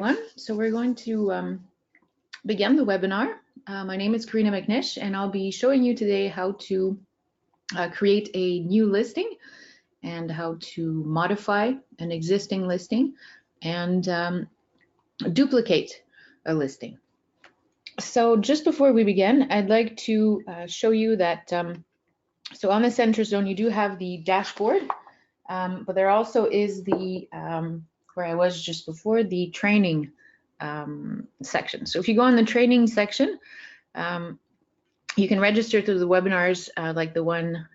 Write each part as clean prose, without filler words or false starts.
everyone. So we're going to begin the webinar. My name is Karina McNish, and I'll be showing you today how to create a new listing and how to modify an existing listing and duplicate a listing. So just before we begin, I'd like to show you that, so on the center zone, you do have the dashboard, but there also is the, where I was just before, the training section. So if you go on the training section, you can register through the webinars like the one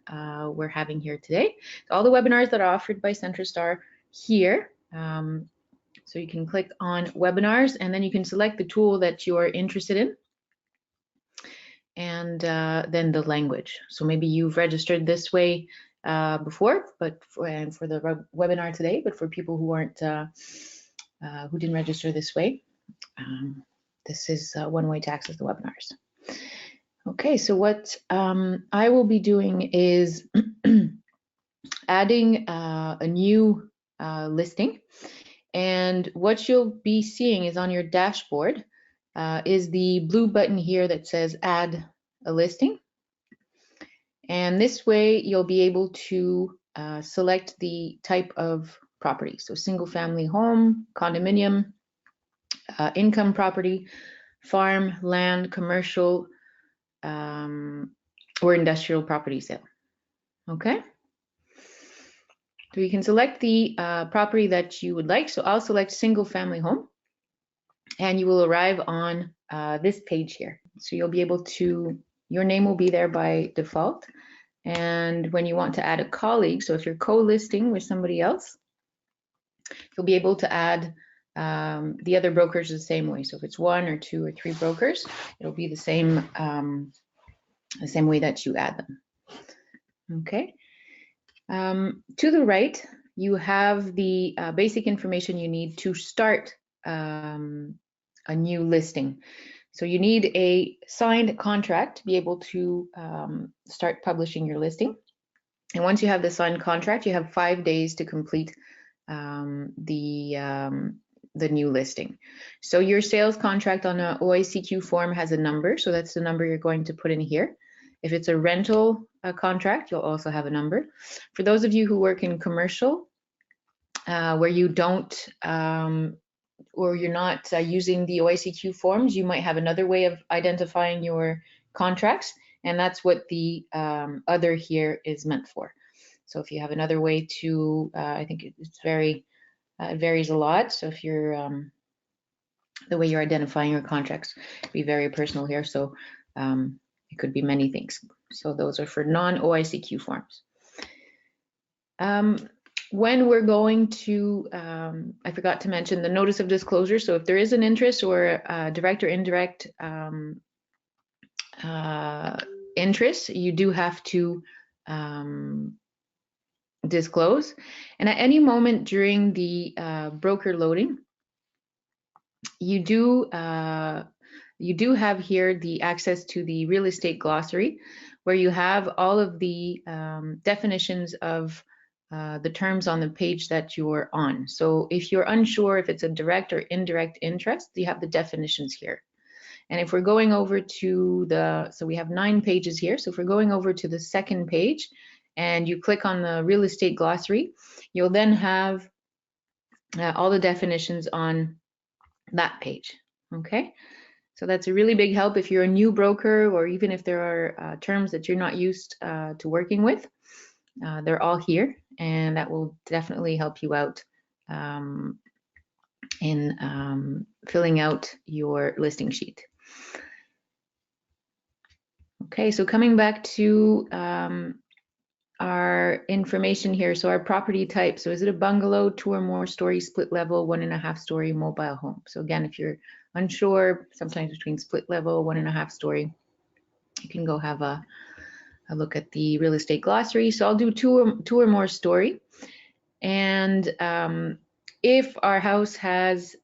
we're having here today. So all the webinars that are offered by CentraStar here. So you can click on webinars and then you can select the tool that you are interested in and then the language. So maybe you've registered this way before, but for the webinar today, but for people who aren't, who didn't register this way, this is one way to access the webinars. Okay, so what I will be doing is adding a new listing, and what you'll be seeing is on your dashboard is the blue button here that says add a listing. And this way you'll be able to select the type of property. So single family home, condominium, income property, farm, land, commercial, or industrial property sale. Okay. So you can select the property that you would like. So I'll select single family home and you will arrive on this page here. So you'll be able to, your name will be there by default. And when you want to add a colleague, so if you're co-listing with somebody else, you'll be able to add the other brokers the same way. So if it's one or two or three brokers, it'll be the same way that you add them. Okay. To the right, you have the basic information you need to start a new listing. So you need a signed contract to be able to start publishing your listing. And once you have the signed contract, you have 5 days to complete the new listing. So your sales contract on an OICQ form has a number, so that's the number you're going to put in here. If it's a rental contract, you'll also have a number. For those of you who work in commercial, where you don't or you're not using the OICQ forms, you might have another way of identifying your contracts, and that's what the other here is meant for. So if you have another way to, I think it's very, it varies a lot. So if you're, the way you're identifying your contracts be very personal here. So it could be many things. So those are for non-OICQ forms. When we're going to, I forgot to mention the notice of disclosure. So if there is an interest or direct or indirect interest, you do have to disclose. And at any moment during the broker loading, you do have here the access to the real estate glossary, where you have all of the definitions of the terms on the page that you're on. So if you're unsure if it's a direct or indirect interest, you have the definitions here. And if we're going over to the, so we have 9 pages here. So if we're going over to the second page and you click on the real estate glossary, you'll then have all the definitions on that page. Okay. So that's a really big help if you're a new broker, or even if there are terms that you're not used to working with. They're all here, and that will definitely help you out in filling out your listing sheet. Okay, so coming back to our information here. So our property type, so is it a bungalow, 2 or more story, split level, 1.5 story mobile home? So again, if you're unsure, sometimes between split level, 1.5 story, you can go have a look at the real estate glossary. So I'll do two or more story. And if our house has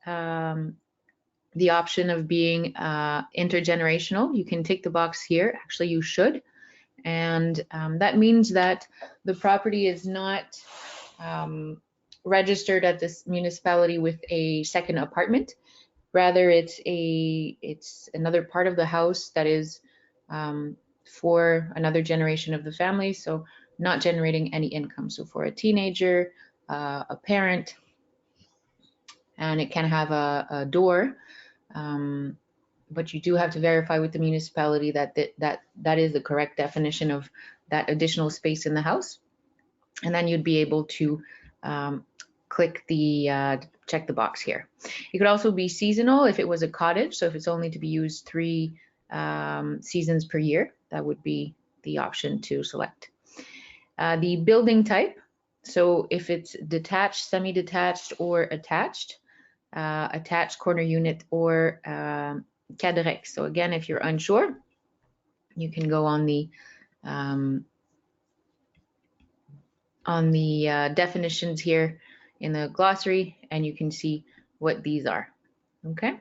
the option of being intergenerational, you can tick the box here. Actually, you should. And that means that the property is not registered at this municipality with a second apartment. Rather, it's another part of the house that is for another generation of the family, so not generating any income. So for a teenager, a parent, and it can have a door, but you do have to verify with the municipality that that is the correct definition of that additional space in the house. And then you'd be able to click the check the box here. It could also be seasonal if it was a cottage. So if it's only to be used 3 seasons per year, that would be the option to select. The building type. So if it's detached, semi-detached, or attached, attached corner unit, or cadrex. So again, if you're unsure, you can go on the definitions here in the glossary, and you can see what these are. Okay.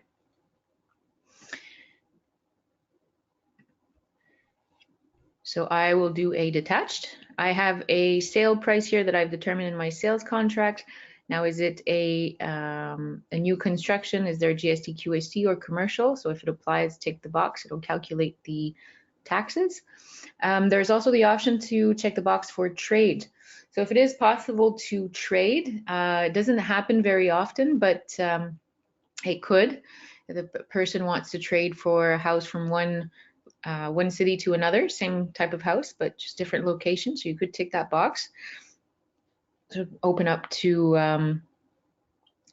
So I will do a detached. I have a sale price here that I've determined in my sales contract. Now, is it a new construction? Is there GST, QST, or commercial? So if it applies, tick the box. It'll calculate the taxes. There's also the option to check the box for trade. So if it is possible to trade, it doesn't happen very often, but it could. If the person wants to trade for a house from one city to another, same type of house, but just different locations. So you could tick that box to open up to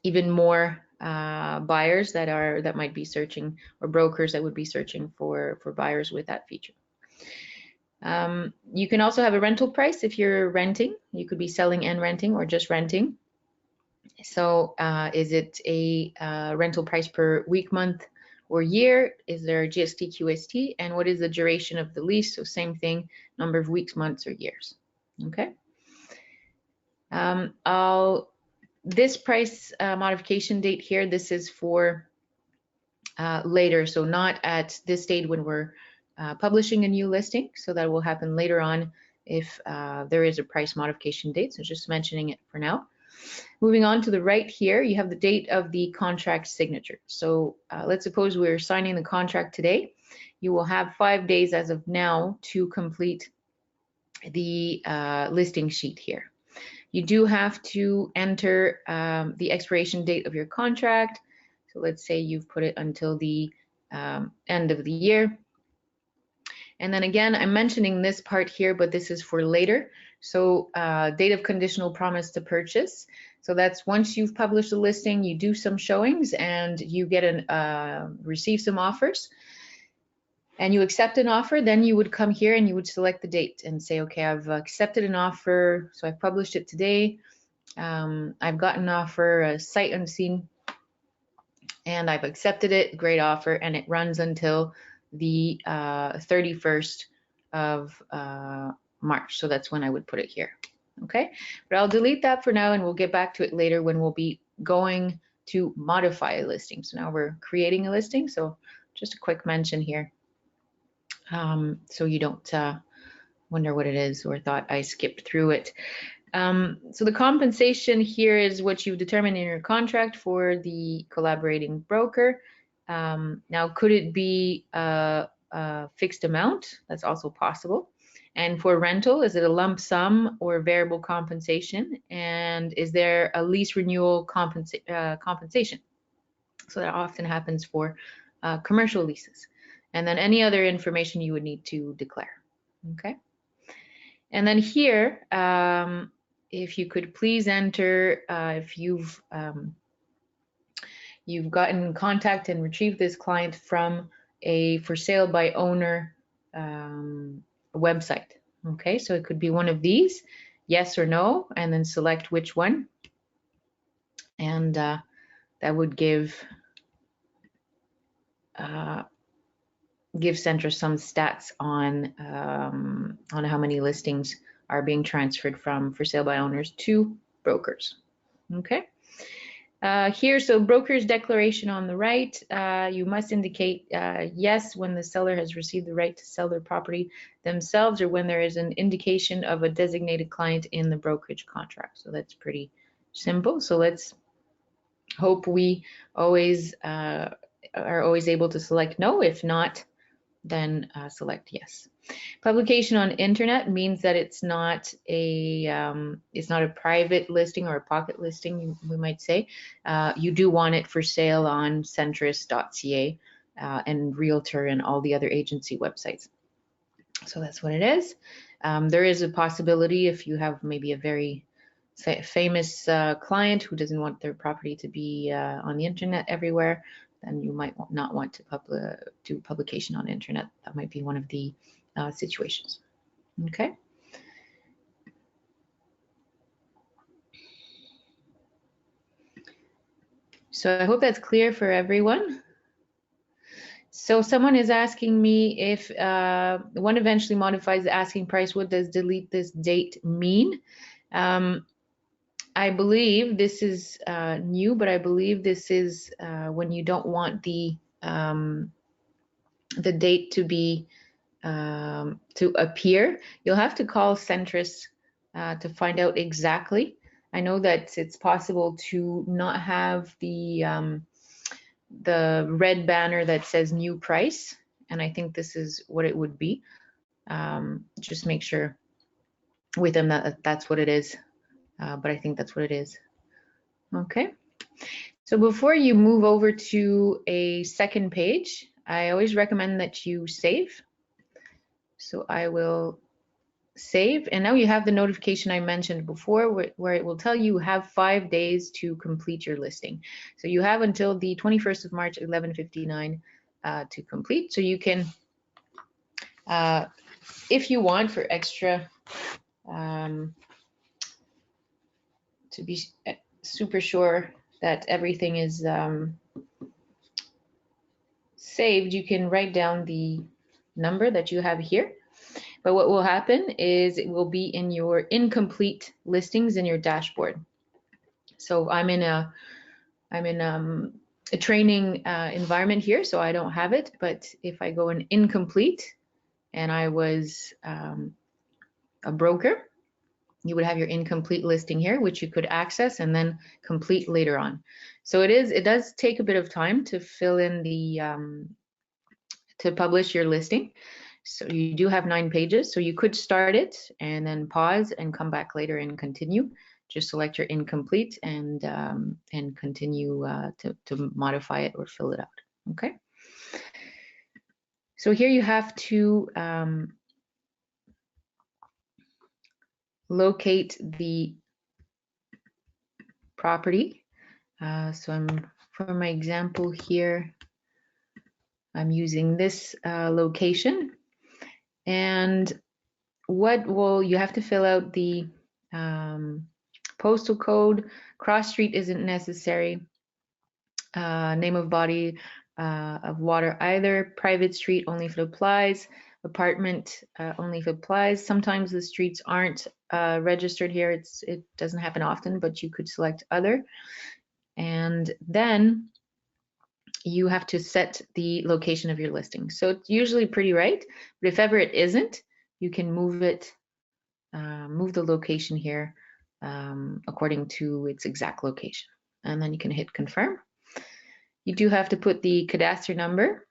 even more buyers that might be searching, or brokers that would be searching for buyers with that feature. You can also have a rental price if you're renting. You could be selling and renting, or just renting. So is it a rental price per week, month, or year? Is there a GST, QST? And what is the duration of the lease? So same thing, number of weeks, months, or years. Okay. This price modification date here, this is for later. So not at this stage when we're publishing a new listing. So that will happen later on if there is a price modification date. So just mentioning it for now. Moving on to the right here, you have the date of the contract signature. So let's suppose we're signing the contract today. You will have 5 days as of now to complete the listing sheet here. You do have to enter the expiration date of your contract. So let's say you've put it until the end of the year. And then again, I'm mentioning this part here, but this is for later. So date of conditional promise to purchase. So that's once you've published a listing, you do some showings and you get receive some offers and you accept an offer, then you would come here and you would select the date and say, okay, I've accepted an offer. So I've published it today. I've got an offer, sight unseen, and I've accepted it, great offer, and it runs until the 31st of March. So that's when I would put it here. Okay, but I'll delete that for now and we'll get back to it later when we'll be going to modify a listing. So now we're creating a listing. So just a quick mention here. So you don't wonder what it is or thought I skipped through it. So the compensation here is what you've determined in your contract for the collaborating broker. Now, could it be a fixed amount? That's also possible. And for rental, is it a lump sum or variable compensation? And is there a lease renewal compensation? So that often happens for commercial leases. And then any other information you would need to declare. Okay. And then here, if you could please enter if you've gotten in contact and retrieved this client from a for sale by owner website. Okay, so it could be one of these, yes or no, and then select which one. And that would give Centra some stats on how many listings are being transferred from for sale by owners to brokers. Okay. Here, so broker's declaration on the right, you must indicate yes when the seller has received the right to sell their property themselves or when there is an indication of a designated client in the brokerage contract. So that's pretty simple. So let's hope we always are always able to select no. If not, then select yes. Publication on internet means that it's not a private listing or a pocket listing, we might say. You do want it for sale on centris.ca and Realtor and all the other agency websites. So that's what it is. There is a possibility if you have maybe a very famous client who doesn't want their property to be on the internet everywhere, then you might not want to do publication on internet. That might be one of the situations. Okay. So I hope that's clear for everyone. So someone is asking me if one eventually modifies the asking price, what does delete this date mean? I believe this is new, but I believe this is when you don't want the date to be to appear. You'll have to call Centris to find out exactly. I know that it's possible to not have the red banner that says new price, and I think this is what it would be. Just make sure with them that that's what it is, but I think that's what it is. Okay, so before you move over to a second page, I always recommend that you save. So I will save, and now you have the notification I mentioned before where it will tell you have 5 days to complete your listing. So you have until the 21st of March, 11:59 to complete. So you can, if you want, for extra, to be super sure that everything is saved, you can write down the number that you have here. But what will happen is it will be in your incomplete listings in your dashboard. So I'm in a training environment here, so I don't have it. But if I go in incomplete and I was a broker, you would have your incomplete listing here, which you could access and then complete later on. So it does take a bit of time to fill in the to publish your listing. So you do have 9 pages, so you could start it and then pause and come back later and continue. Just select your incomplete and continue to modify it or fill it out. Okay. So here you have to locate the property. So for my example here, I'm using this location. And you have to fill out the postal code. Cross street isn't necessary. Name of body of water either. Private street only if it applies. Apartment only if it applies. Sometimes the streets aren't registered here. It doesn't happen often, but you could select other. And then you have to set the location of your listing. So it's usually pretty right, but if ever it isn't, you can move it, move the location here according to its exact location. And then you can hit confirm. You do have to put the cadastre number,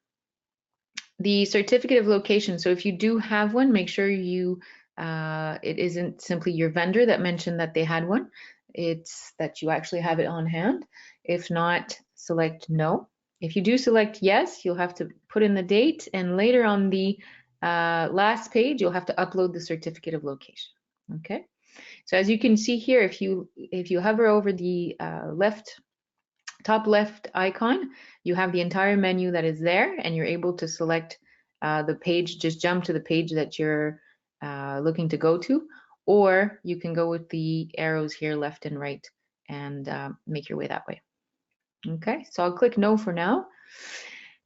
the certificate of location. So if you do have one, make sure it isn't simply your vendor that mentioned that they had one. It's that you actually have it on hand. If not, select no. If you do select yes, you'll have to put in the date, and later on the last page, you'll have to upload the certificate of location. Okay. So as you can see here, if you hover over the top left icon, you have the entire menu that is there, and you're able to select the page. Just jump to the page that you're looking to go to, or you can go with the arrows here, left and right, and make your way that way. Okay, so I'll click no for now.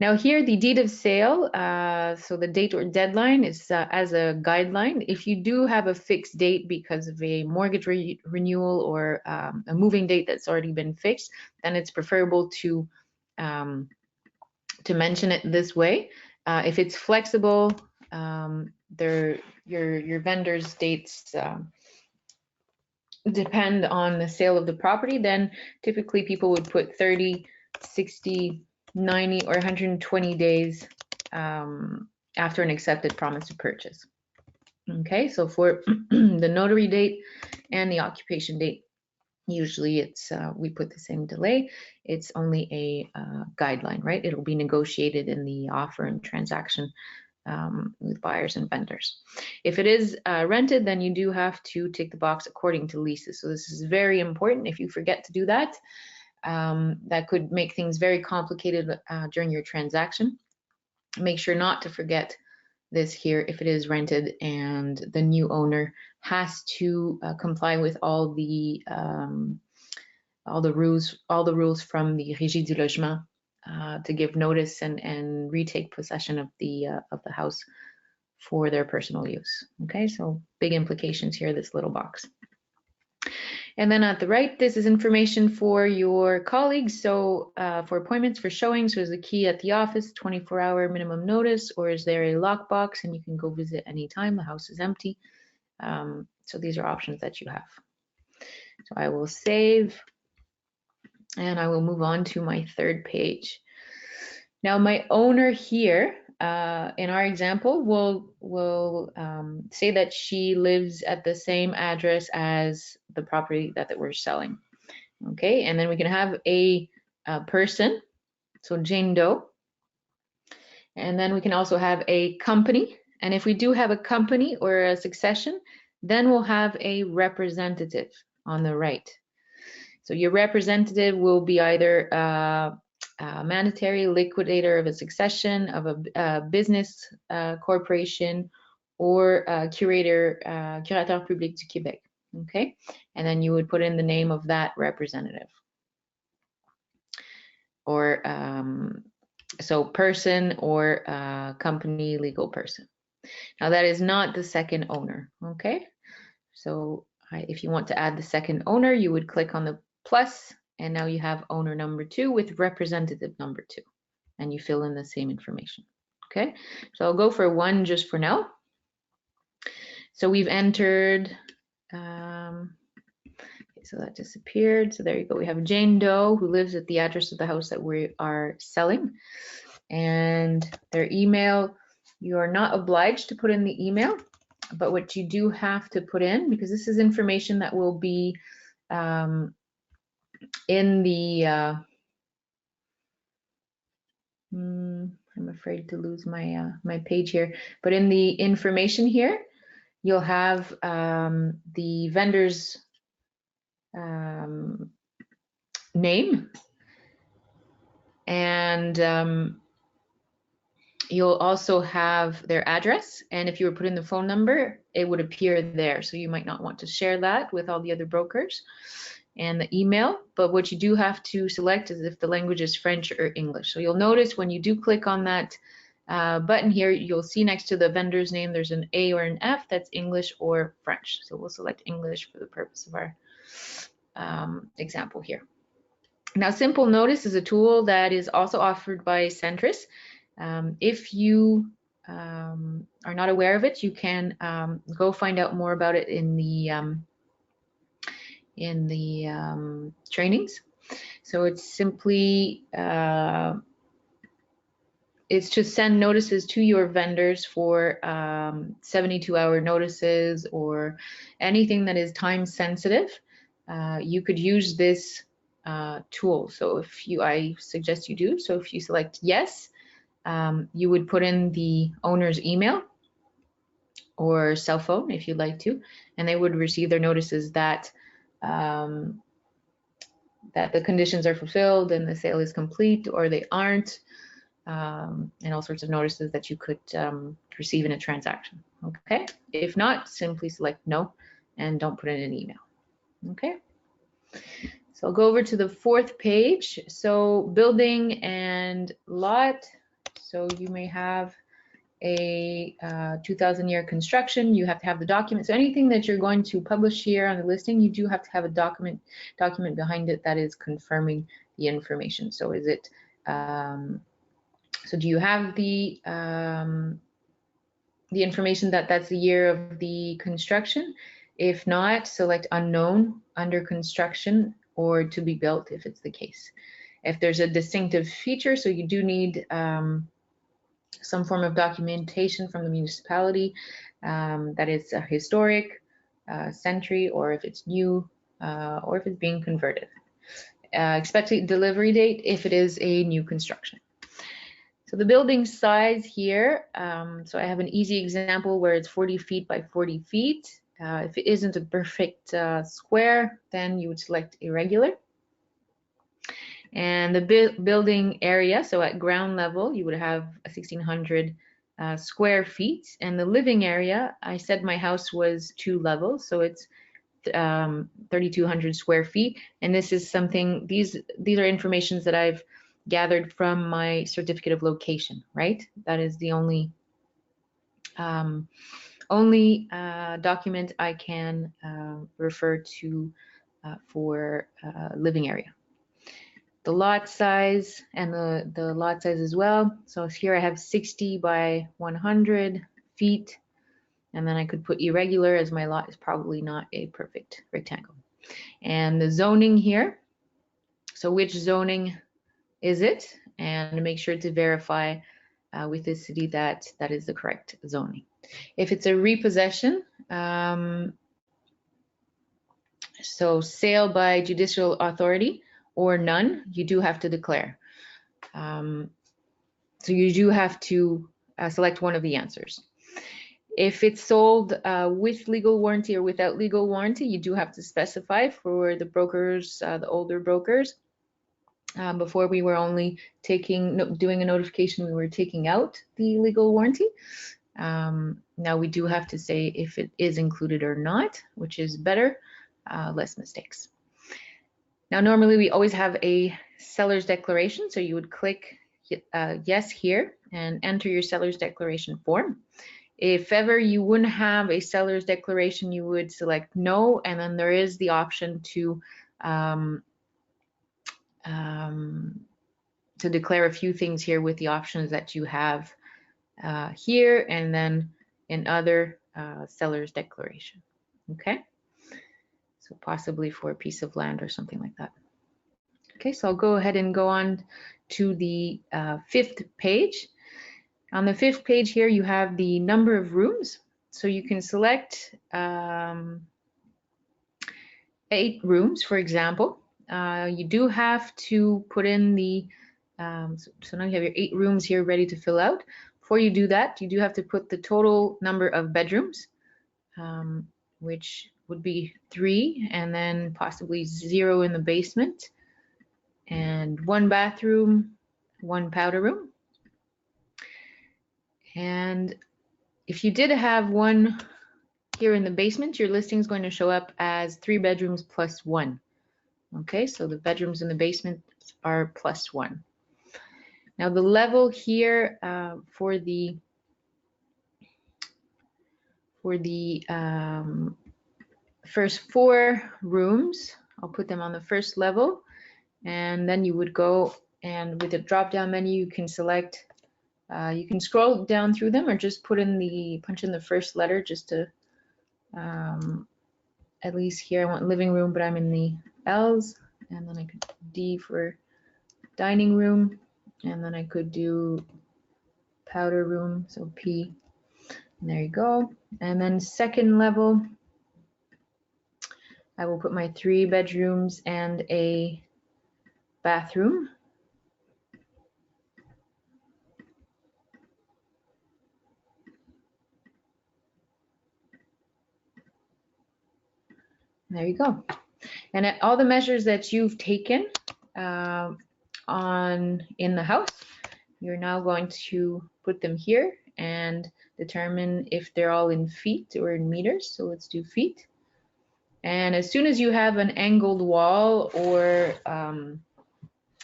Now here, the deed of sale, so the date or deadline is as a guideline. If you do have a fixed date because of a mortgage renewal or a moving date that's already been fixed, then it's preferable to mention it this way. If it's flexible, your vendor's dates depend on the sale of the property, then typically people would put 30, 60, 90, or 120 days after an accepted promise to purchase. Okay, so for the notary date and the occupation date, usually it's we put the same delay. It's only a guideline, right? It'll be negotiated in the offer and transaction with buyers and vendors. If it is rented, then you do have to tick the box according to leases. So this is very important. If you forget to do that, that could make things very complicated during your transaction. Make sure not to forget this here if it is rented and the new owner has to comply with all the rules from the Régie du Logement to give notice and retake possession of the house for their personal use. Okay, so big implications here, this little box. And then at the right, this is information for your colleagues. So for appointments, for showings, there's a key at the office, 24-hour minimum notice, or is there a lockbox and you can go visit anytime, the house is empty. So these are options that you have. So I will save and I will move on to my third page. Now my owner here, in our example, will say that she lives at the same address as the property that we're selling. Okay, and then we can have a person, so Jane Doe, and then we can also have a company. And if we do have a company or a succession, then we'll have a representative on the right. So your representative will be either a mandatory liquidator of a succession, of a business corporation, or curateur public du Québec. Okay, and then you would put in the name of that representative. Or so person or company legal person. Now that is not the second owner. Okay, so if you want to add the second owner, you would click on the plus, and now you have owner number 2 with representative number 2, and you fill in the same information. Okay, so I'll go for 1 just for now. So we've entered, so that disappeared. So there you go. We have Jane Doe who lives at the address of the house that we are selling, and their email. You are not obliged to put in the email, but what you do have to put in, because this is information that will be in the I'm afraid to lose my my page here, but in the information here you'll have the vendor's name, and you'll also have their address, and if you were putting the phone number, it would appear there, so you might not want to share that with all the other brokers, and the email. But what you do have to select is if the language is French or English. So you'll notice when you do click on that button here, you'll see next to the vendor's name there's an A or an F, that's English or French. So we'll select English for the purpose of our example here. Now Simple Notice is a tool that is also offered by Centris. If you are not aware of it, you can go find out more about it in the trainings. So it's simply it's to send notices to your vendors for 72-hour notices or anything that is time sensitive. You could use this tool. So if you, I suggest you do. So if you select yes, you would put in the owner's email or cell phone if you'd like to, and they would receive their notices that that the conditions are fulfilled and the sale is complete, or they aren't, and all sorts of notices that you could receive in a transaction. Okay, if not, simply select no and don't put in an email. Okay, so I'll go over to the 4th page. So building and lot. So you may have a 2,000-year construction. You have to have the document. So anything that you're going to publish here on the listing, you do have to have a document behind it that is confirming the information. So is it so do you have the information that that's the year of the construction? If not, select unknown, under construction, or to be built if it's the case. If there's a distinctive feature, so you do need some form of documentation from the municipality that is a historic, century, or if it's new, or if it's being converted. Expected delivery date if it is a new construction. So the building size here, so I have an easy example where it's 40 feet by 40 feet. If it isn't a perfect square, then you would select irregular. And the building area, so at ground level, you would have 1,600 square feet. And the living area, I said my house was 2 levels, so it's 3,200 square feet. And this is something, these are informations that I've gathered from my certificate of location, right? That is the only document I can refer to for living area. The lot size and the lot size as well. So here I have 60 by 100 feet, and then I could put irregular as my lot is probably not a perfect rectangle. And the zoning here, so which zoning is it? And make sure to verify with the city that that is the correct zoning. If it's a repossession, so sale by judicial authority or none, you do have to declare. So you do have to select one of the answers. If it's sold with legal warranty or without legal warranty, you do have to specify for the brokers, the older brokers. Before we were only doing a notification, we were taking out the legal warranty. Now we do have to say if it is included or not, which is better, less mistakes. Now, normally we always have a seller's declaration, so you would click yes here and enter your seller's declaration form. If ever you wouldn't have a seller's declaration, you would select no, and then there is the option to declare a few things here with the options that you have here, and then in other seller's declaration. Okay, so possibly for a piece of land or something like that. Okay, so I'll go ahead and go on to the 5th page. On the 5th page here, you have the number of rooms. So you can select 8 rooms, for example. You do have to put in the, so now you have your 8 rooms here ready to fill out. Before you do that, you do have to put the total number of bedrooms, which would be 3, and then possibly 0 in the basement, and 1 bathroom, 1 powder room. And if you did have 1 here in the basement, your listing is going to show up as 3 bedrooms plus 1. Okay, so the bedrooms in the basement are plus 1. Now the level here for the first 4 rooms, I'll put them on the first level, and then you would go and with a drop-down menu, you can select. You can scroll down through them or just punch in the first letter just to, at least here I want living room, but I'm in the L's, and then I could D for dining room, and then I could do powder room, so P, and there you go. And then second level, I will put my 3 bedrooms and a bathroom. There you go. And at all the measures that you've taken in the house, you're now going to put them here and determine if they're all in feet or in meters. So let's do feet. And as soon as you have an angled wall or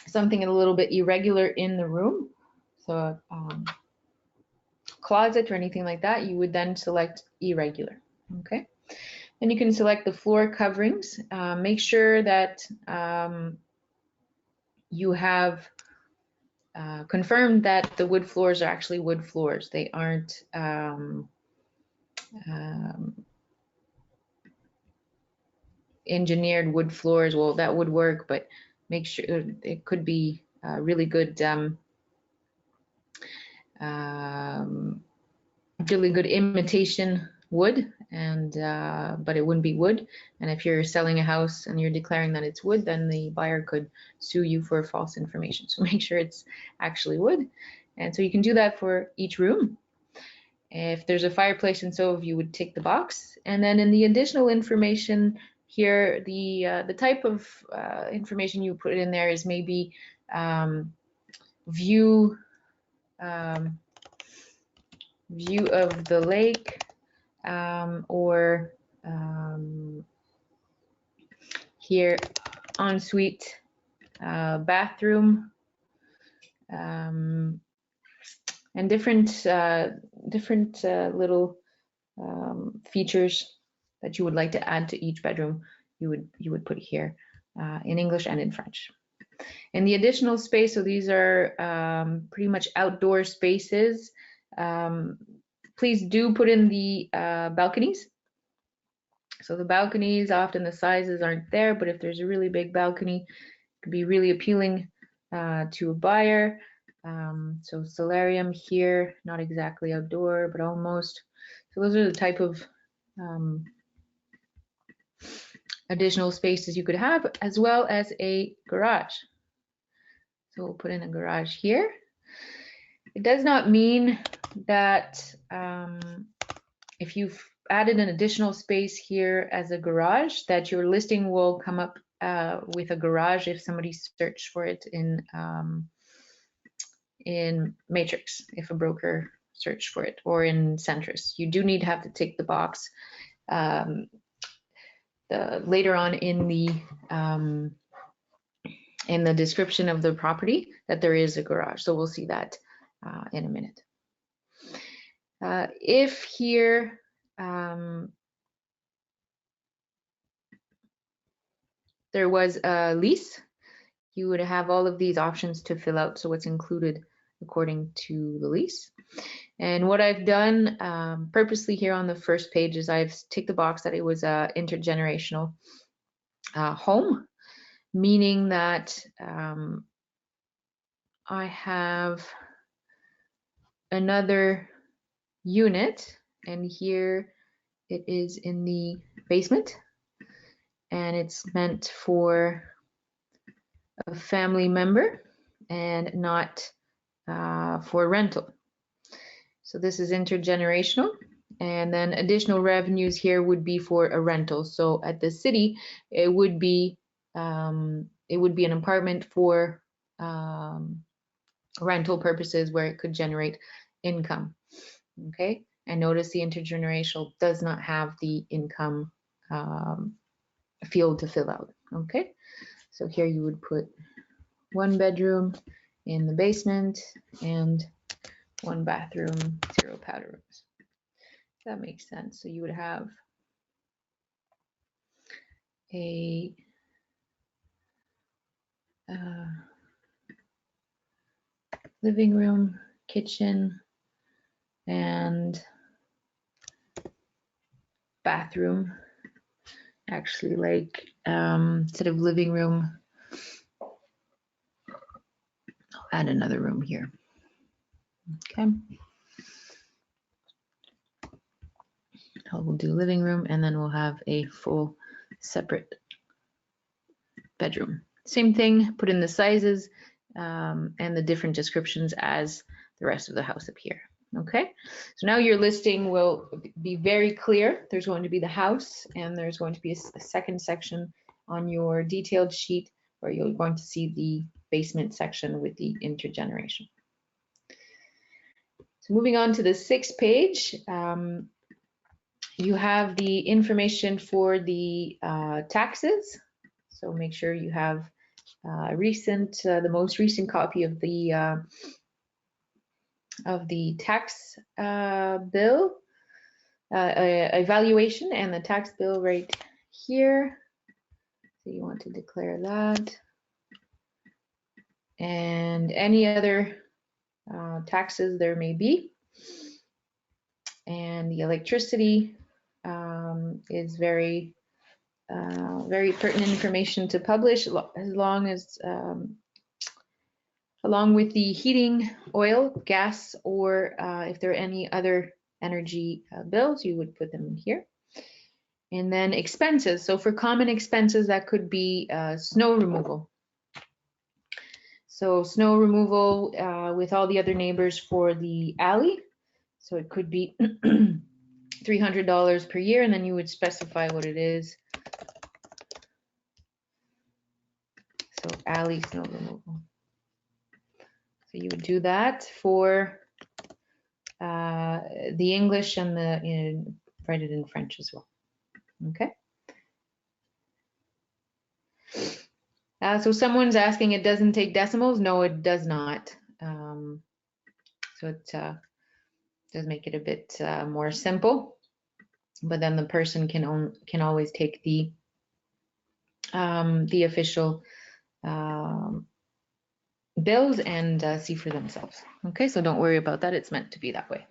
something a little bit irregular in the room, so closet or anything like that, you would then select irregular. Okay. Then you can select the floor coverings. Make sure that you have confirmed that the wood floors are actually wood floors. They aren't engineered wood floors, well, that would work, but make sure it could be really good, really good imitation wood, and but it wouldn't be wood. And if you're selling a house and you're declaring that it's wood, then the buyer could sue you for false information. So make sure it's actually wood. And so you can do that for each room. If there's a fireplace and stove, you would tick the box. And then in the additional information here, the type of information you put in there is maybe view view of the lake, or here ensuite bathroom, and different little features that you would like to add to each bedroom. You would put here in English and in French. And the additional space, so these are pretty much outdoor spaces. Please do put in the balconies. So the balconies, often the sizes aren't there, but if there's a really big balcony, it could be really appealing to a buyer. So solarium here, not exactly outdoor, but almost. So those are the type of additional spaces you could have, as well as a garage. So we'll put in a garage here. It does not mean that if you've added an additional space here as a garage, that your listing will come up with a garage if somebody searched for it in Matrix, if a broker searched for it, or in Centris. You do need to have to tick the box later on in the description of the property that there is a garage. So we'll see that in a minute. If here there was a lease, you would have all of these options to fill out, so what's included according to the lease. And what I've done purposely here on the first page is I've ticked the box that it was a intergenerational home, meaning that I have another unit, and here it is in the basement, and it's meant for a family member and not for rental. So this is intergenerational, and then additional revenues here would be for a rental. So at the city, it would be an apartment for rental purposes where it could generate income. Okay, and notice the intergenerational does not have the income field to fill out. Okay, so here you would put 1 bedroom in the basement and 1 bathroom, 0 powder rooms. That makes sense. So you would have a living room, kitchen, and bathroom. Actually, like instead of living room, I'll add another room here. Okay. We'll do living room, and then we'll have a full separate bedroom. Same thing, put in the sizes and the different descriptions as the rest of the house up here. Okay, so now your listing will be very clear. There's going to be the house, and there's going to be a second section on your detailed sheet where you're going to see the basement section with the intergeneration. So moving on to the 6th page, you have the information for the taxes. So make sure you have the most recent copy of the tax bill evaluation and the tax bill right here. So you want to declare that, and any other taxes there may be. And the electricity is very very pertinent information to publish, as long as along with the heating oil, gas, or if there are any other energy bills, you would put them in here. And then expenses. So for common expenses, that could be snow removal. So snow removal with all the other neighbors for the alley. So it could be $300 per year, and then you would specify what it is. So alley snow removal. So you would do that for the English and write it in French as well. Okay. So someone's asking, it doesn't take decimals? No, it does not. So it does make it a bit more simple, but then the person can always take the official bills and see for themselves. Okay, so don't worry about that. It's meant to be that way.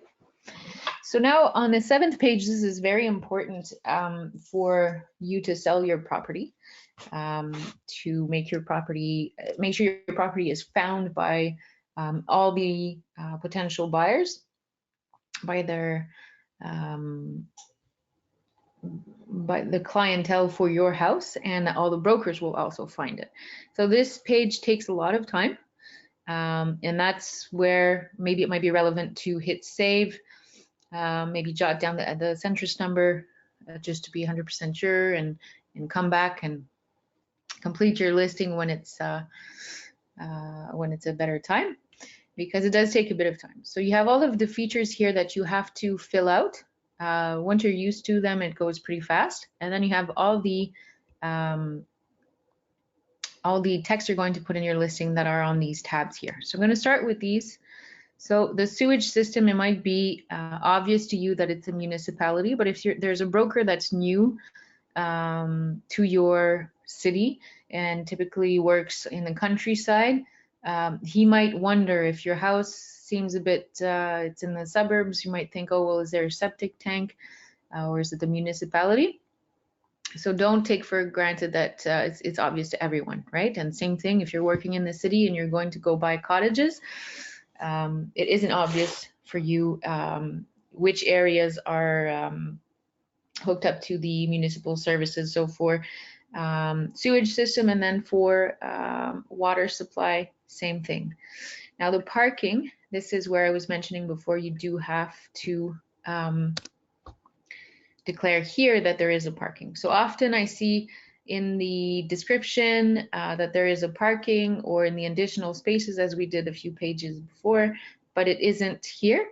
So now on the 7th page, this is very important for you to sell your property, to make sure your property is found by all the potential buyers, by the clientele for your house, and all the brokers will also find it. So this page takes a lot of time, and that's where maybe it might be relevant to hit save. Maybe jot down the census number just to be 100% sure, and come back and complete your listing when it's a better time, because it does take a bit of time. So you have all of the features here that you have to fill out. Once you're used to them, it goes pretty fast. And then you have all the text you're going to put in your listing that are on these tabs here. So I'm going to start with these. So the sewage system, it might be obvious to you that it's a municipality, but if there's a broker that's new to your city and typically works in the countryside, he might wonder if your house seems a bit, it's in the suburbs, you might think, oh, well, is there a septic tank or is it the municipality? So don't take for granted that it's obvious to everyone, right? And same thing, if you're working in the city and you're going to go buy cottages, it isn't obvious for you which areas are hooked up to the municipal services. So for sewage system, and then for water supply, same thing. Now the parking, this is where I was mentioning before, you do have to declare here that there is a parking. So often I see in the description that there is a parking, or in the additional spaces as we did a few pages before, but it isn't here,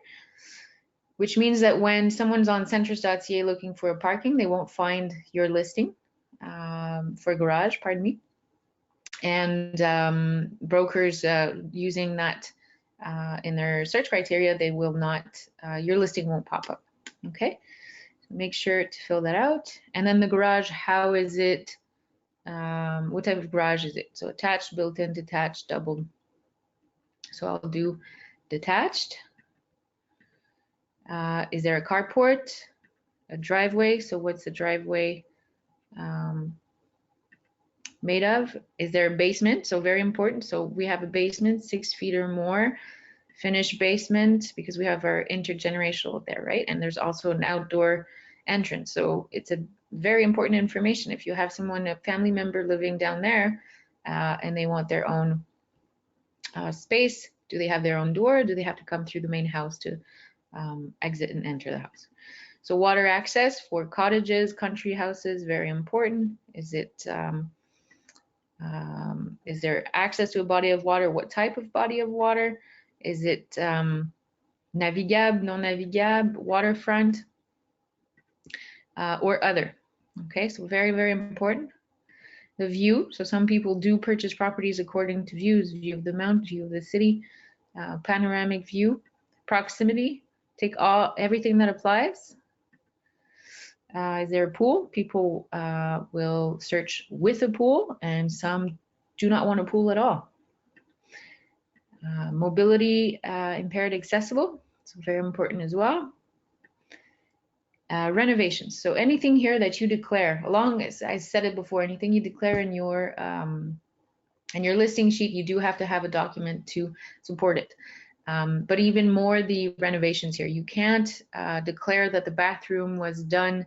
which means that when someone's on centris.ca looking for a parking, they won't find your listing for garage, pardon me. And brokers using that in their search criteria, they will not, your listing won't pop up, okay? So make sure to fill that out. And then the garage, how is it? What type of garage is it? So attached, built-in, detached, double. So I'll do detached. Is there a carport? A driveway? So what's the driveway made of? Is there a basement? So very important. So we have a basement, 6 feet or more, finished basement, because we have our intergenerational there, right? And there's also an outdoor entrance. So it's a very important information. If you have someone, a family member living down there, and they want their own space, do they have their own door? Do they have to come through the main house to exit and enter the house? So water access for cottages, country houses, very important. Is there access to a body of water? What type of body of water? Is it navigable, non-navigable, waterfront, or other? Okay, so very, very important. The view, so some people do purchase properties according to views, view of the mountain, view of the city, panoramic view. Proximity, take everything that applies. Is there a pool? People will search with a pool, and some do not want a pool at all. Mobility, impaired accessible, so very important as well. Renovations. So anything here that you declare, along as I said it before, anything you declare in your listing sheet, you do have to have a document to support it. But even more the renovations here. You can't declare that the bathroom was done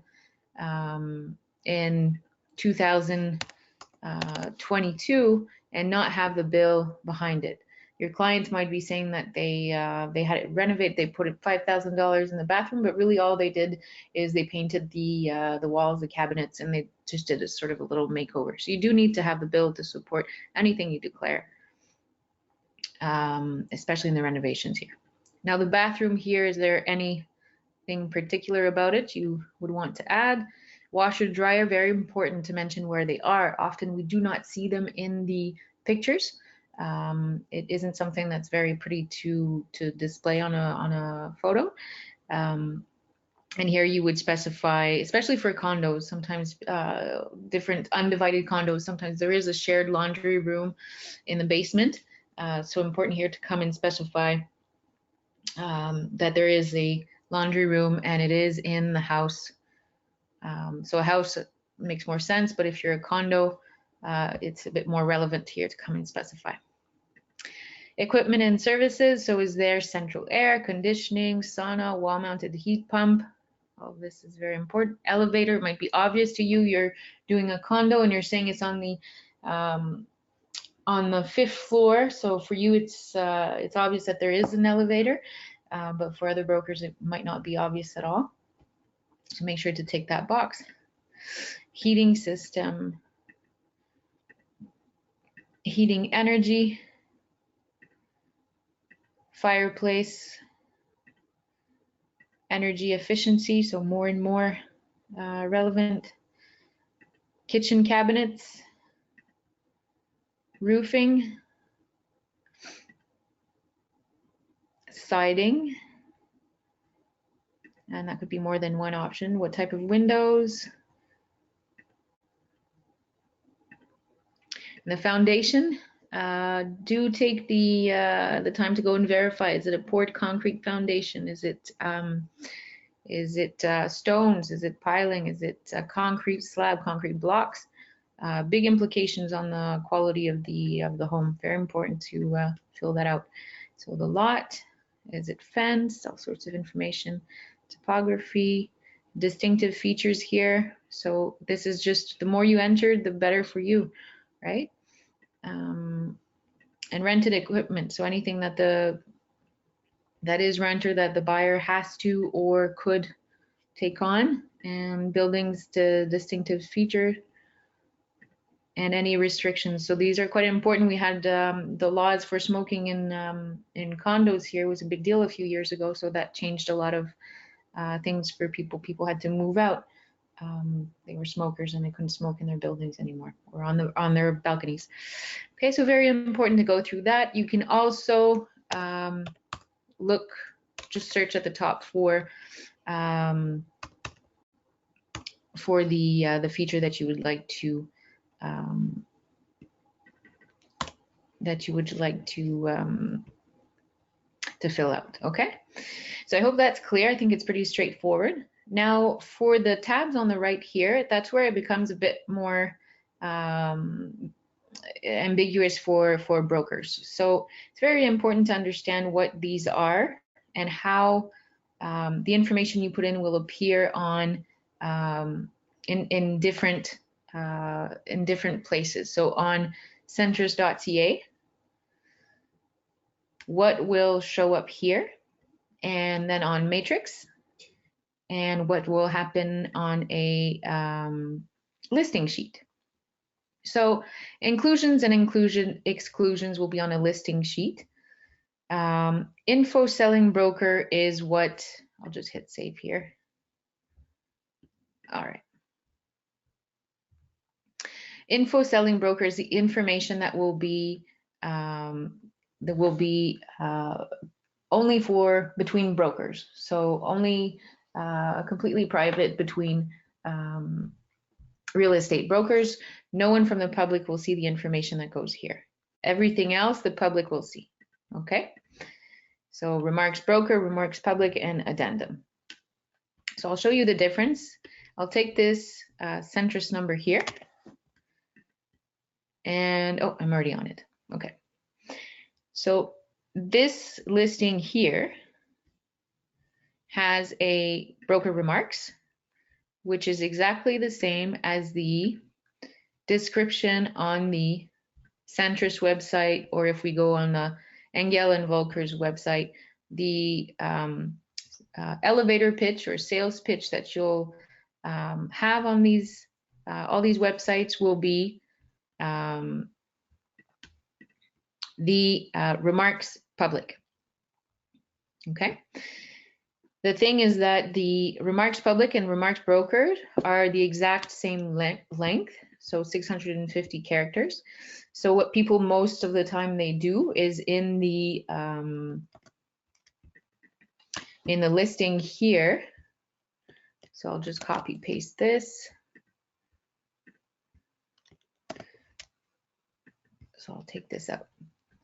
in 2022 and not have the bill behind it. Your clients might be saying that they had it renovated, they put $5,000 in the bathroom, but really all they did is they painted the walls, the cabinets, and they just did a sort of a little makeover. So you do need to have the bill to support anything you declare, especially in the renovations here. Now the bathroom here, is there anything particular about it you would want to add? Washer, dryer, very important to mention where they are. Often we do not see them in the pictures. It isn't something that's very pretty to display on a photo. And here you would specify, especially for condos, sometimes different undivided condos, sometimes there is a shared laundry room in the basement. So important here to come and specify that there is a laundry room and it is in the house. So a house makes more sense, but if you're a condo, it's a bit more relevant here to come and specify. Equipment and services, so is there central air, conditioning, sauna, wall-mounted heat pump? All of this is very important. Elevator, it might be obvious to you, you're doing a condo and you're saying it's on the 5th floor, so for you it's obvious that there is an elevator, but for other brokers it might not be obvious at all. So make sure to tick that box. Heating system, heating energy, fireplace, energy efficiency, so more and more relevant. Kitchen cabinets, roofing, siding, and that could be more than one option. What type of windows? And the foundation, do take the time to go and verify. Is it a poured concrete foundation? Is it stones? Is it piling? Is it a concrete slab, concrete blocks? Big implications on the quality of the home. Very important to fill that out. So the lot, is it fenced? All sorts of information. Topography, distinctive features here. So this is just, the more you enter, the better for you, right? And rented equipment. So anything that is renter that the buyer has to or could take on, and buildings to distinctive feature, and any restrictions. So these are quite important. We had the laws for smoking in condos here was a big deal a few years ago, so that changed a lot of things for people. People had to move out. They were smokers and they couldn't smoke in their buildings anymore or on their balconies. Okay, so very important to go through that. You can also just search at the top for the feature that you would like to fill out. Okay, so I hope that's clear. I think it's pretty straightforward. Now for the tabs on the right here, that's where it becomes a bit more ambiguous for brokers. So it's very important to understand what these are and how the information you put in will appear on in different places. So on centris.ca, what will show up here, and then on Matrix, and what will happen on a listing sheet. So inclusions and exclusions will be on a listing sheet. Info selling broker is what, I'll just hit save here. All right. Info selling broker is the information that will be only for between brokers. So only completely private between real estate brokers. No one from the public will see the information that goes here. Everything else the public will see. Okay. So remarks broker, remarks public, and addendum. So I'll show you the difference. I'll take this centrist number here. And, oh, I'm already on it. Okay. So this listing here has a broker remarks, which is exactly the same as the description on the centrist website, or if we go on the Engel and Volker's website, the elevator pitch or sales pitch that you'll have on these all these websites will be the remarks public. Okay. The thing is that the remarks public and remarks brokered are the exact same length, so 650 characters. So what people most of the time they do is in the listing here. So I'll just copy paste this. So I'll take this out.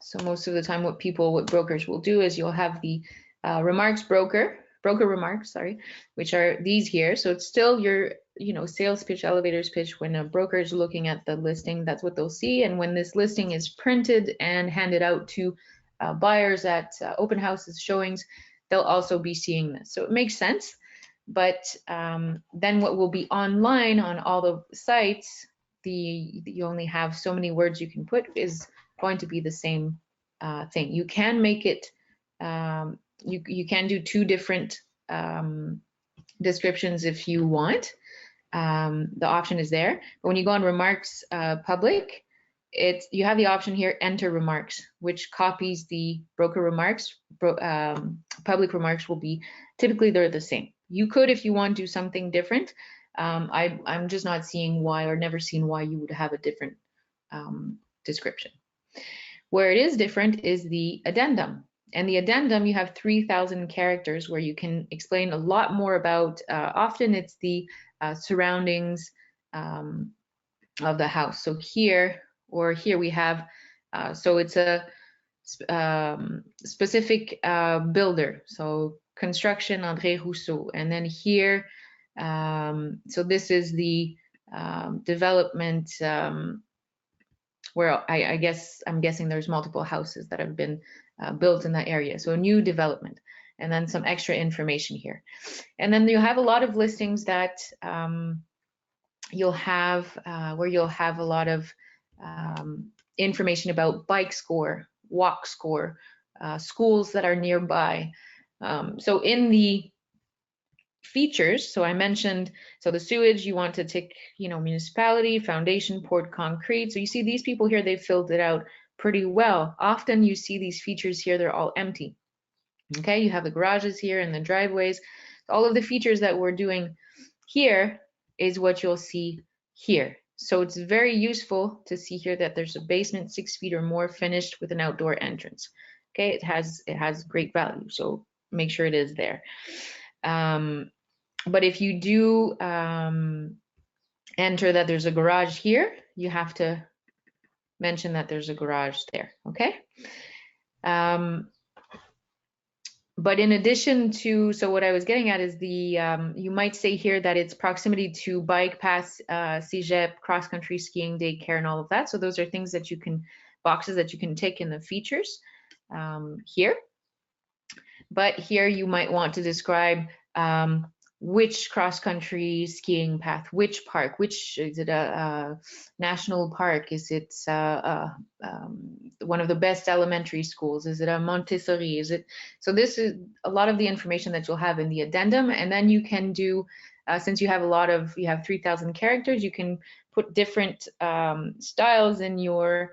So most of the time what brokers will do is you'll have the broker remarks, sorry, which are these here. So it's still your, sales pitch, elevators pitch. When a broker is looking at the listing, that's what they'll see. And when this listing is printed and handed out to buyers at open houses, showings, they'll also be seeing this. So it makes sense. But then what will be online on all the sites, you only have so many words you can put, is going to be the same thing. You can make it, you can do two different descriptions if you want. The option is there. But when you go on remarks public, you have the option here, enter remarks, which copies the broker remarks. Public remarks will be, typically they're the same. You could, if you want, do something different. I'm just not seeing why, or never seen why you would have a different description. Where it is different is the addendum. And the addendum, you have 3,000 characters where you can explain a lot more about, often it's the surroundings of the house. So here we have, so it's a specific builder. So construction, André Rousseau. And then here, so this is the development where I'm guessing there's multiple houses that have been built in that area. So a new development, and then some extra information here. And then you have a lot of listings that you'll have where you'll have a lot of information about bike score, walk score, schools that are nearby. So in the features, so I mentioned, so the sewage, you want to tick, municipality, foundation, poured concrete. So you see these people here, they've filled it out pretty well. Often you see these features here, they're all empty. Okay, you have the garages here and the driveways. All of the features that we're doing here is what you'll see here. So it's very useful to see here that there's a basement 6 feet or more finished with an outdoor entrance. Okay, it has great value, so make sure it is there. But if you do enter that there's a garage here, you have to mention that there's a garage there, okay? But in addition to, so what I was getting at is the, you might say here that it's proximity to bike paths, CEGEP, cross-country skiing, daycare, and all of that. So those are things that you can, boxes that you can tick in the features here. But here you might want to describe which cross-country skiing path, which park, which, is it a national park? Is it one of the best elementary schools? Is it a Montessori? Is it, so this is a lot of the information that you'll have in the addendum. And then you can do, since you have you have 3,000 characters, you can put different styles in your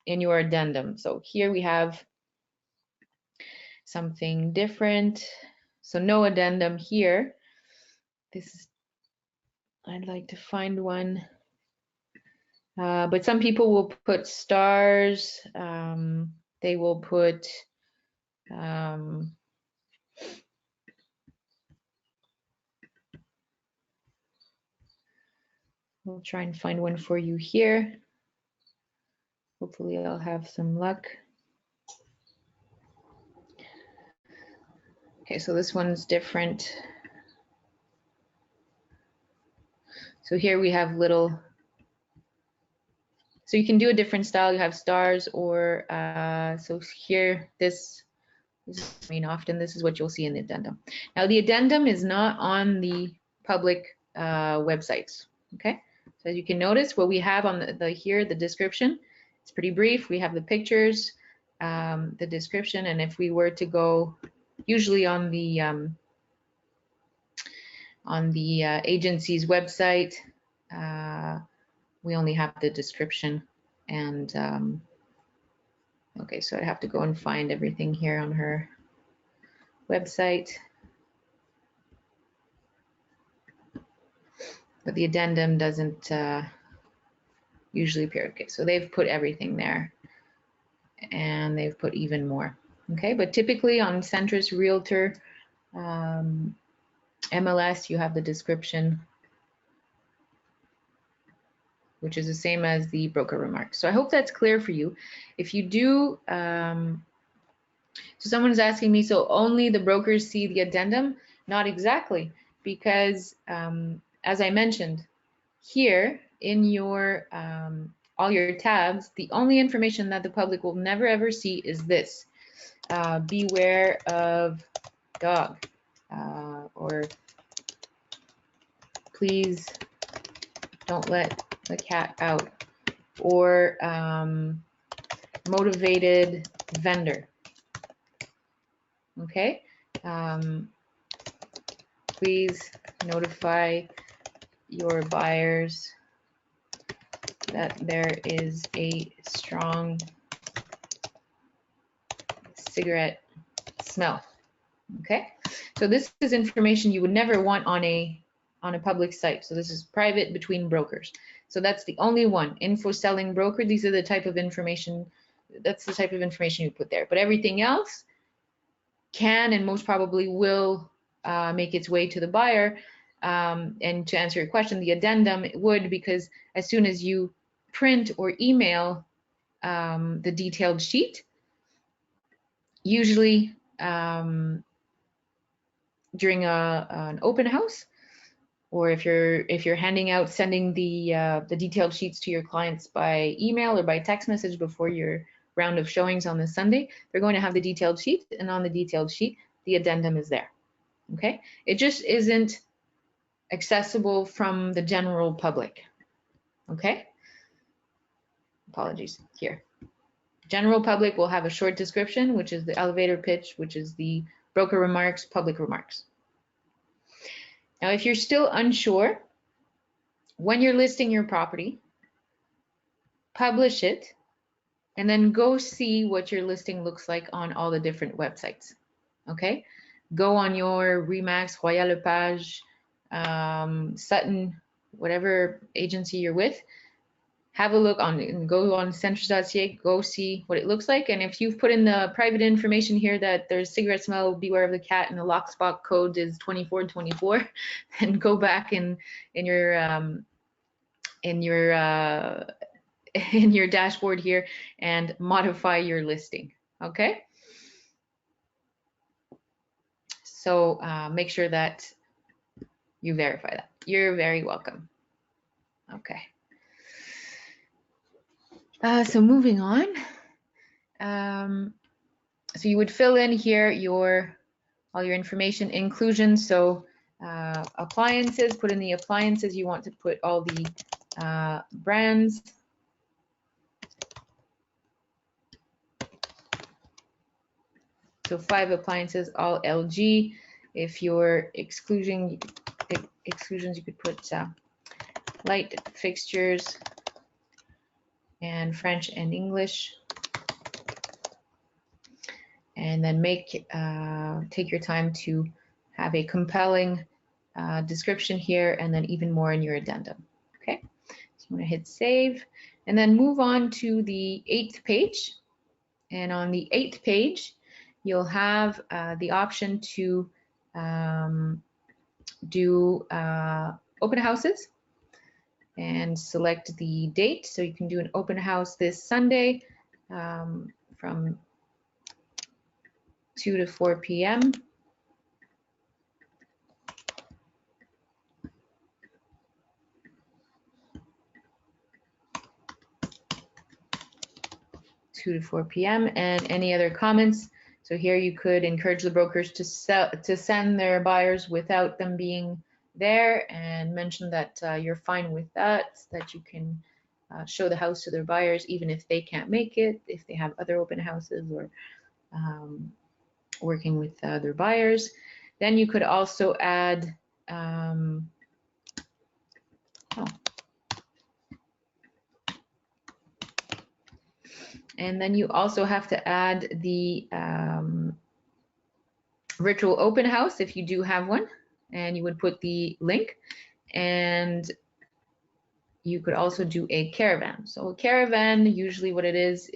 addendum. So here we have something different. So no addendum here. This is, I'd like to find one. But some people will put stars. They will put we'll try and find one for you here. Hopefully I'll have some luck. Okay, so this one's different. So here we have little, so you can do a different style. You have stars or, so here, this is, I mean, often this is what you'll see in the addendum. Now the addendum is not on the public websites, okay? So as you can notice, what we have on the here, the description, it's pretty brief. We have the pictures, the description, and if we were to go, usually on the agency's website, we only have the description and okay, so I have to go and find everything here on her website. But the addendum doesn't usually appear. Okay, so they've put everything there and they've put even more. Okay, but typically on Centris Realtor MLS, you have the description, which is the same as the broker remarks. So I hope that's clear for you. If you do, so someone's asking me, so only the brokers see the addendum? Not exactly, because as I mentioned, here in your all your tabs, the only information that the public will never ever see is this. Beware of dog, or please don't let the cat out, or motivated vendor. Okay, please notify your buyers that there is a strong cigarette smell. Okay, so this is information you would never want on a public site. So this is private between brokers. So that's the only one. Info selling broker. These are the type of information. That's the type of information you put there. But everything else can and most probably will make its way to the buyer. And to answer your question, the addendum would, because as soon as you print or email the detailed sheet, usually during an open house, or if you're handing out, sending the detailed sheets to your clients by email or by text message before your round of showings on this Sunday, they're going to have the detailed sheet, and on the detailed sheet, the addendum is there. Okay, it just isn't accessible from the general public. Okay, apologies here. General public will have a short description, which is the elevator pitch, which is the broker remarks, public remarks. Now, if you're still unsure, when you're listing your property, publish it, and then go see what your listing looks like on all the different websites. Okay, go on your Remax, Royal Lepage, Sutton, whatever agency you're with, have a look on it and go on centris.ca, go see what it looks like. And if you've put in the private information here that there's cigarette smell, beware of the cat, and the lock spot code is 2424, then go back in your dashboard here and modify your listing. Okay, so make sure that you verify that. You're very welcome. Okay. So moving on, so you would fill in here all your information, inclusion. So appliances, put in the appliances. You want to put all the brands. So 5 appliances, all LG. If you're exclusions, you could put light fixtures and French and English. And then take your time to have a compelling description here, and then even more in your addendum. Okay, so I'm going to hit save, and then move on to the 8th page. And on the 8th page, you'll have the option to do open houses and select the date. So you can do an open house this Sunday from 2 to 4 p.m. 2 to 4 p.m. And any other comments? So here you could encourage the brokers to send their buyers without them being there, and mention that you're fine with that, that you can show the house to their buyers even if they can't make it, if they have other open houses or working with their buyers. Then you could also add and then you also have to add the virtual open house if you do have one, and you would put the link. And you could also do a caravan. So a caravan, usually what it is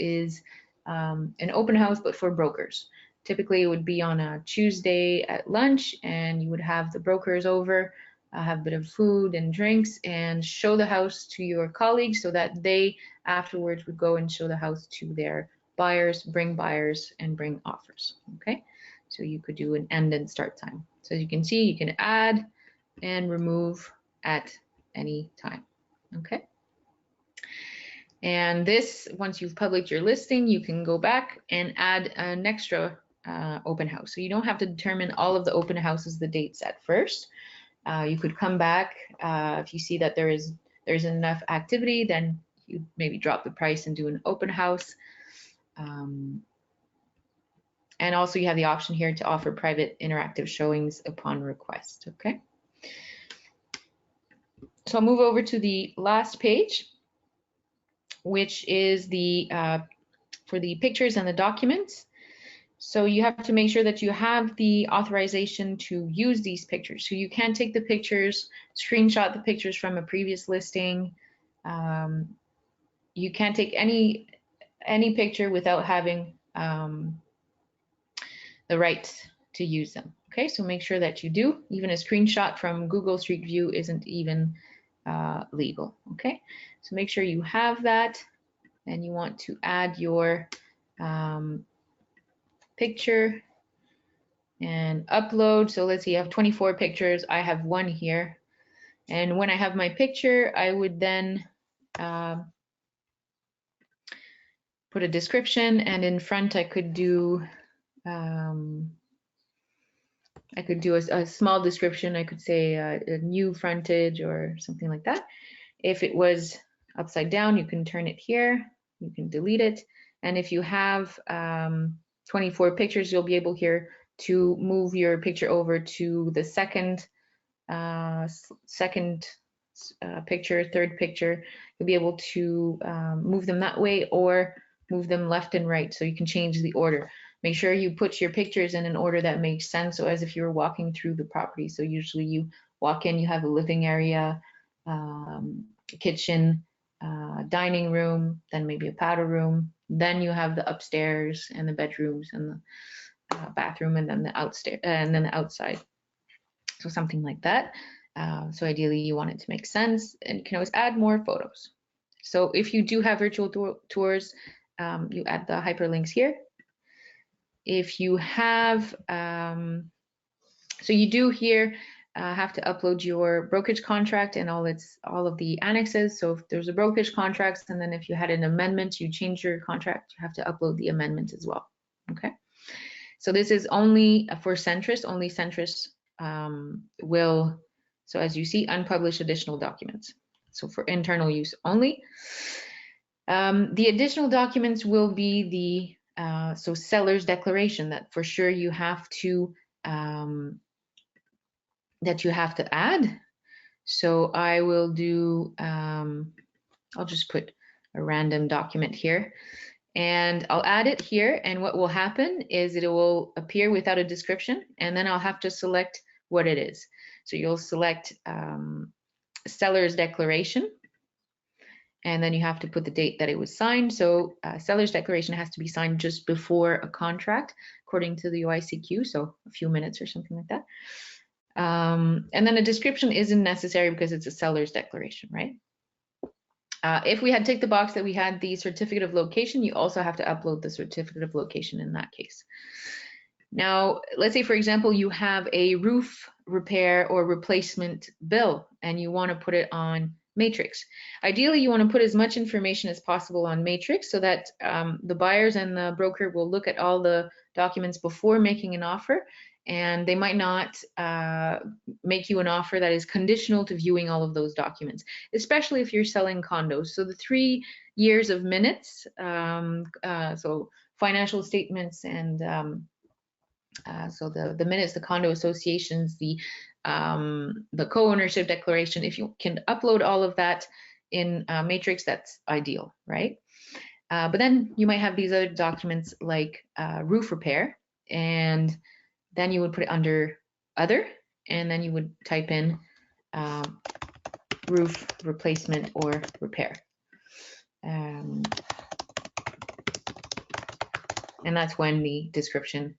an open house, but for brokers. Typically it would be on a Tuesday at lunch, and you would have the brokers over, have a bit of food and drinks, and show the house to your colleagues so that they afterwards would go and show the house to their buyers, and bring offers. Okay, so you could do an end and start time. So as you can see, you can add and remove at any time. Okay, and this, once you've published your listing, you can go back and add an extra open house. So you don't have to determine all of the open houses, the dates at first. You could come back if you see that there's enough activity, then you maybe drop the price and do an open house. And also you have the option here to offer private interactive showings upon request. Okay. So I'll move over to the last page, which is the for the pictures and the documents. So you have to make sure that you have the authorization to use these pictures. So you can't take the pictures, screenshot the pictures from a previous listing. You can't take any picture without having the right to use them. Okay, so make sure that you do. Even a screenshot from Google Street View isn't even legal. Okay, so make sure you have that, and you want to add your picture and upload. So let's see, you have 24 pictures. I have one here, and when I have my picture, I would then put a description, and in front I could do a small description. I could say a new frontage or something like that. If it was upside down, you can turn it here, you can delete it. And if you have 24 pictures, you'll be able here to move your picture over to the second picture, third picture. You'll be able to move them that way, or move them left and right, so you can change the order. Make sure you put your pictures in an order that makes sense, so as if you were walking through the property. So usually you walk in, you have a living area, kitchen, dining room, then maybe a powder room, then you have the upstairs and the bedrooms and the bathroom, and then the outside. So something like that. So ideally you want it to make sense, and you can always add more photos. So if you do have virtual tours, you add the hyperlinks here. If you have, so you do here have to upload your brokerage contract and all of the annexes. So if there's a brokerage contract, and then if you had an amendment, you change your contract, you have to upload the amendment as well. Okay. So this is only for Centris. Only Centris will, so as you see, unpublished additional documents. So for internal use only. The additional documents will be the so seller's declaration, that for sure you have to add. So I will do, I'll just put a random document here, and I'll add it here. And what will happen is it will appear without a description, and then I'll have to select what it is. So you'll select seller's declaration, and then you have to put the date that it was signed. So seller's declaration has to be signed just before a contract, according to the OICQ, so a few minutes or something like that. And then a description isn't necessary because it's a seller's declaration, right? If we had ticked the box that we had the certificate of location, you also have to upload the certificate of location in that case. Now, let's say, for example, you have a roof repair or replacement bill, and you want to put it on matrix. Ideally, you want to put as much information as possible on matrix so that the buyers and the broker will look at all the documents before making an offer, and they might not make you an offer that is conditional to viewing all of those documents, especially if you're selling condos. So the 3 years of minutes, so financial statements and so the minutes, the condo associations, the co-ownership declaration, if you can upload all of that in Matrix, that's ideal, right? But then you might have these other documents like roof repair, and then you would put it under other, and then you would type in roof replacement or repair. And that's when the description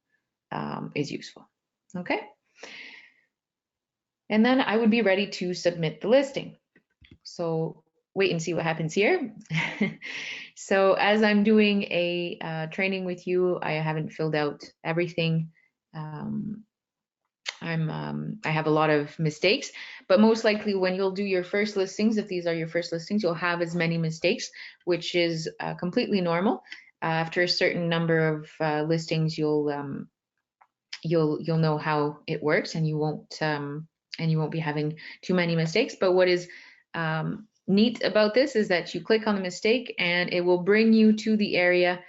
is useful, okay? And then I would be ready to submit the listing. So wait and see what happens here. So as I'm doing a training with you, I haven't filled out everything. I have a lot of mistakes, but most likely when you'll do your first listings, if these are your first listings, you'll have as many mistakes, which is completely normal. After a certain number of listings, you'll know how it works, and you won't be having too many mistakes. But what is neat about this is that you click on the mistake and it will bring you to the area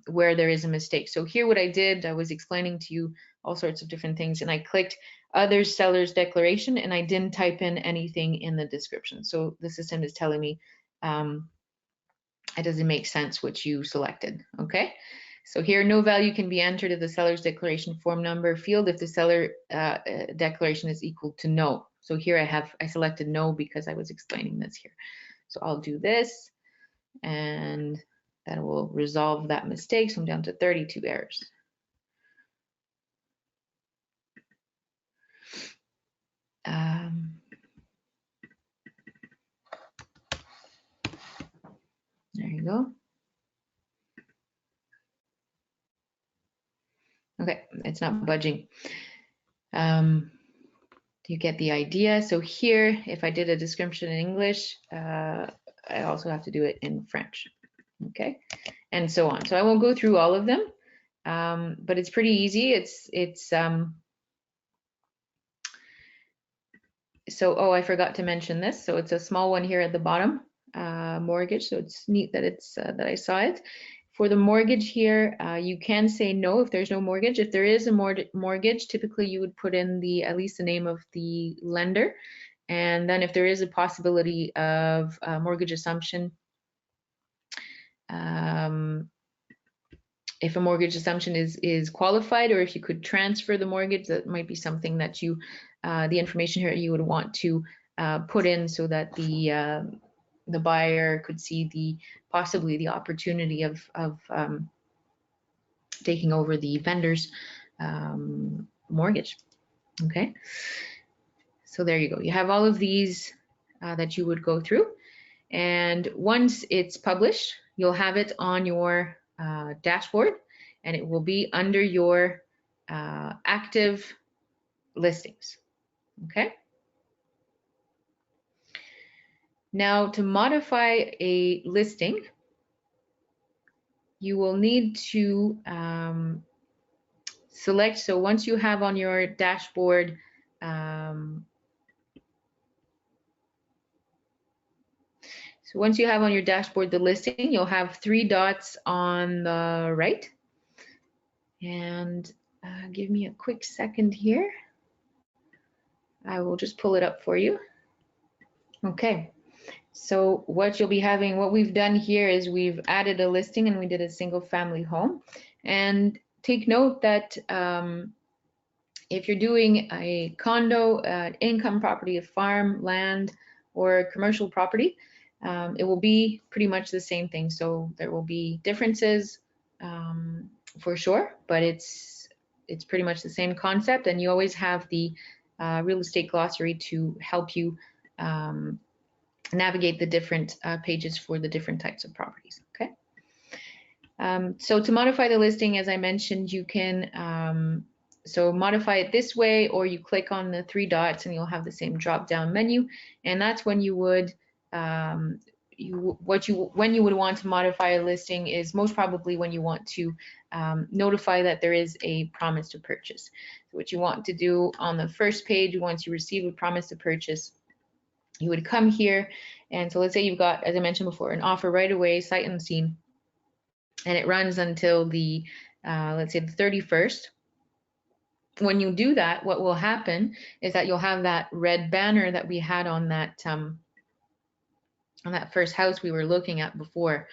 where there is a mistake. So here what I did, I was explaining to you all sorts of different things, and I clicked other seller's declaration and I didn't type in anything in the description. So the system is telling me it doesn't make sense what you selected, okay? So here, no value can be entered in the seller's declaration form number field if the seller declaration is equal to no. So here I selected no because I was explaining this here. So I'll do this, and that will resolve that mistake. So I'm down to 32 errors. There you go. Okay, it's not budging. You get the idea. So here, if I did a description in English, I also have to do it in French, okay, and so on. So I won't go through all of them, but it's pretty easy. So, oh, I forgot to mention this. So it's a small one here at the bottom, mortgage. So it's neat that that I saw it. For the mortgage here, you can say no if there's no mortgage. If there is a mortgage, typically you would put in at least the name of the lender. And then if there is a possibility of mortgage assumption, if a mortgage assumption is qualified, or if you could transfer the mortgage, that might be something that you, the information here you would want to put in so that the buyer could see possibly the opportunity of taking over the vendor's mortgage. Okay, so there you go. You have all of these that you would go through, and once it's published, you'll have it on your dashboard, and it will be under your active listings. Okay. Now, to modify a listing, you will need to select. So once you have on your dashboard, the listing, you'll have 3 dots on the right. And give me a quick second here. I will just pull it up for you. Okay. So what you'll be having, what we've done here is we've added a listing and we did a single family home. And take note that if you're doing a condo, income property, a farm, land, or commercial property, it will be pretty much the same thing. So there will be differences for sure, but it's pretty much the same concept. And you always have the real estate glossary to help you navigate the different pages for the different types of properties, okay? So to modify the listing, as I mentioned, you can So modify it this way, or you click on the three dots and you'll have the same drop down menu. And that's when you would, when you would want to modify a listing is most probably when you want to notify that there is a promise to purchase. So what you want to do on the first page, once you receive a promise to purchase, you would come here. And so let's say you've got, as I mentioned before, an offer right away, sight unseen, and it runs until the, let's say the 31st. When you do that, what will happen is that you'll have that red banner that we had on that first house we were looking at before.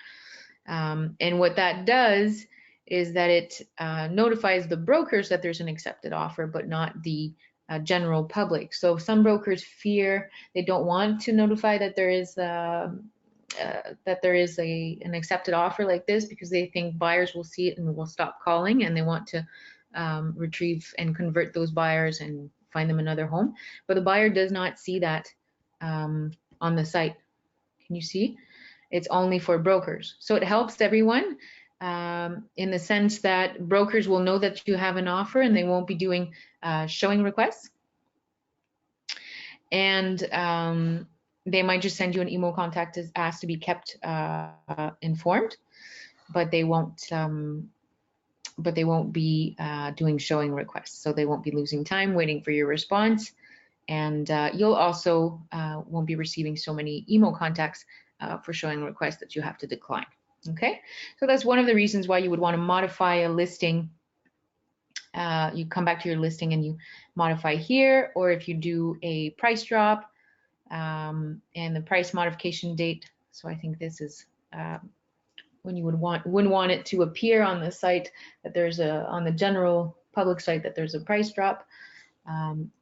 And what that does is that it notifies the brokers that there's an accepted offer, but not the general public. So some brokers fear, they don't want to notify that there is an accepted offer like this, because they think buyers will see it and will stop calling, and they want to retrieve and convert those buyers and find them another home. But the buyer does not see that on the site. Can you see? It's only for brokers. So it helps everyone in the sense that brokers will know that you have an offer and they won't be doing showing requests. And they might just send you an email contact as asked to be kept informed, but they won't be doing showing requests. So they won't be losing time waiting for your response. And you'll also won't be receiving so many email contacts for showing requests that you have to decline. Okay, so that's one of the reasons why you would want to modify a listing. You come back to your listing and you modify here, or if you do a price drop and the price modification date. So I think this is when you wouldn't want it to appear on the site that there's on the general public site that there's a price drop,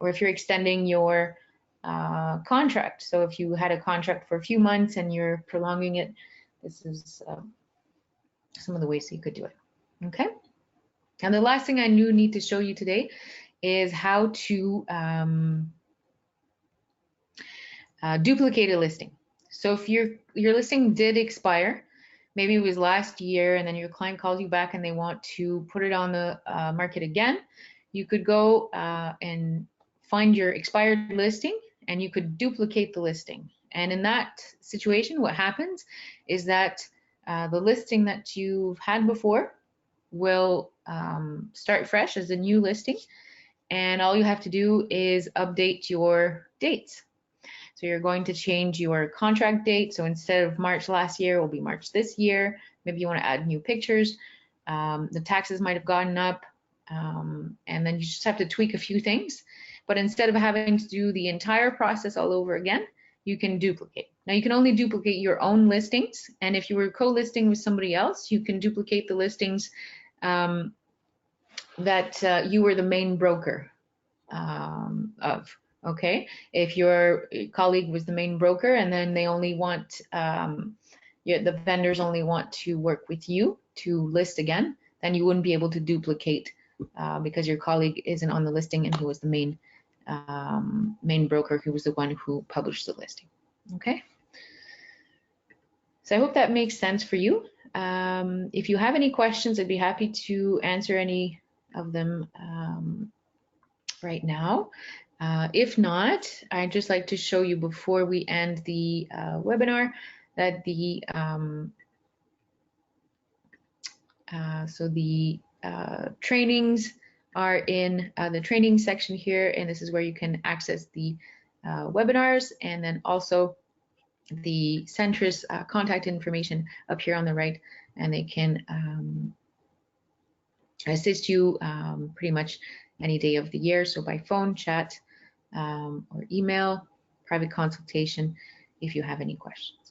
or if you're extending your contract. So if you had a contract for a few months and you're prolonging it, this is some of the ways that you could do it. Okay. And the last thing I need to show you today is how to duplicate a listing. So if your listing did expire, maybe it was last year, and then your client calls you back and they want to put it on the market again, you could go and find your expired listing and you could duplicate the listing. And in that situation, what happens is that the listing that you've had before will start fresh as a new listing, and all you have to do is update your dates. So you're going to change your contract date. So instead of March last year, it will be March this year. Maybe you want to add new pictures. The taxes might have gone up, and then you just have to tweak a few things. But instead of having to do the entire process all over again, you can duplicate. Now you can only duplicate your own listings, and if you were co-listing with somebody else, you can duplicate the listings that you were the main broker of. Okay, if your colleague was the main broker and then they only want, the vendors only want to work with you to list again, then you wouldn't be able to duplicate because your colleague isn't on the listing and he was the main broker, who was the one who published the listing. Okay, so I hope that makes sense for you. If you have any questions, I'd be happy to answer any of them right now. If not, I'd just like to show you before we end the webinar that the trainings are in the training section here, and this is where you can access the webinars, and then also the Centris contact information up here on the right, and they can assist you pretty much any day of the year, so by phone, chat, or email, private consultation if you have any questions.